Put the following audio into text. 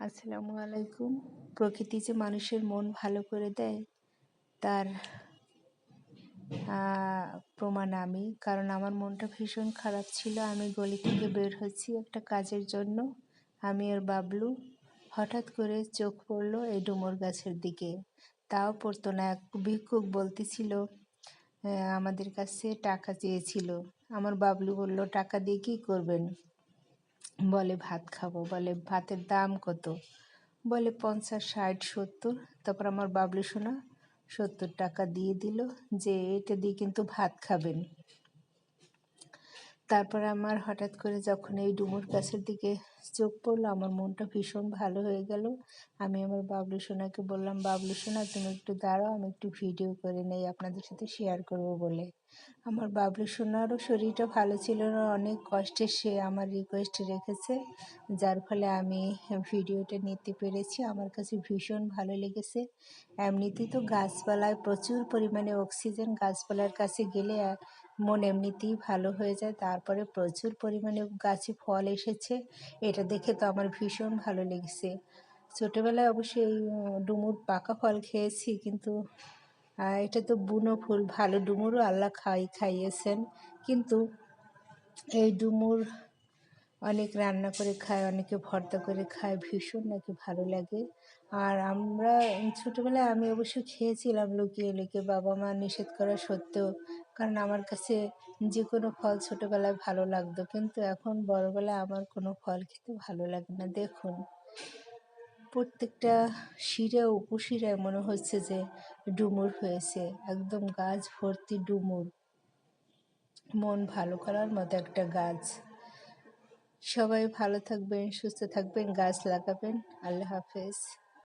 আসসালামু আলাইকুম। প্রকৃতি যে মানুষের মন ভালো করে দেয় তার প্রমাণ আমি। কারণ আমার মনটা ভীষণ খারাপ ছিল। আমি গলি থেকে বের হচ্ছি একটা কাজের জন্য। আমি আর বাবলু হঠাৎ করে চোখ পড়ল এই ডুমুর গাছের দিকে। তাও পড়তো না। এক ভিক্ষুক বলতেছিল, আমাদের কাছে টাকা চেয়েছিল। আমার বাবলু বলল, টাকা দিয়ে কী করবেন? বলে ভাত খাবো। বলে ভাতের দাম কত? বলে 50, 60, 70। তারপর আমার বাবলু সোনা 70 টাকা দিয়ে দিল যে এটা দিয়ে কিন্তু ভাত খাবেন। তারপর আমার হঠাৎ করে যখন এই ডুমুর গাছের দিকে চোখ পড়লো, আমার মনটা ভীষণ ভালো হয়ে গেল। আমি আমার বাবলু সোনাকে বললাম, বাবলু সোনা তুমি একটু দাঁড়াও, আমি একটু ভিডিও করে নেই, আপনাদের সাথে শেয়ার করব বলে। আমার বাবলু সোনারও শরীরটা ভালো ছিল না, অনেক কষ্টে সে আমার রিকোয়েস্ট রেখেছে, যার ফলে আমি ভিডিওটা নিতে পেরেছি। আমার কাছে ভীষণ ভালো লেগেছে। এমনিতেই তো গাছপালায় প্রচুর পরিমাণে অক্সিজেন, গাছপালার কাছে গেলে মন এমনিতেই ভালো হয়ে যায়। তারপরে প্রচুর পরিমাণে গাছে ফল এসেছে, এটা দেখে তো আমার ভীষণ ভালো লেগেছে। ছোটোবেলায় অবশ্যই এই ডুমুর পাকা ফল খেয়েছি, কিন্তু এটা তো বুনো ফুল, ভালো ডুমুরও আল্লাহ খাইয়েছেন। কিন্তু এই ডুমুর অনেক রান্না করে খায়, অনেকে ভর্তা করে খায়, ভীষণ নাকি ভালো লাগে। আর আমরা ছোটোবেলায় আমি অবশ্য খেয়েছিলাম লুকিয়ে লুকিয়ে, বাবা মা নিষেধ করা সত্ত্বেও, কারণ আমার কাছে যে কোনো ফল ছোটোবেলায় ভালো লাগতো, কিন্তু এখন বড়োবেলায় আমার কোনো ফল খেতে ভালো লাগে না। দেখুন, প্রত্যেকটা শিরা উপশিরায় মনে হচ্ছে যে ডুমুর হয়েছে, একদম গাছ ভর্তি ডুমুর। মন ভালো করার মতো একটা গাছ। সবাই ভালো থাকবেন, সুস্থ থাকবেন, গাছ লাগাবেন। আল্লাহ হাফেজ।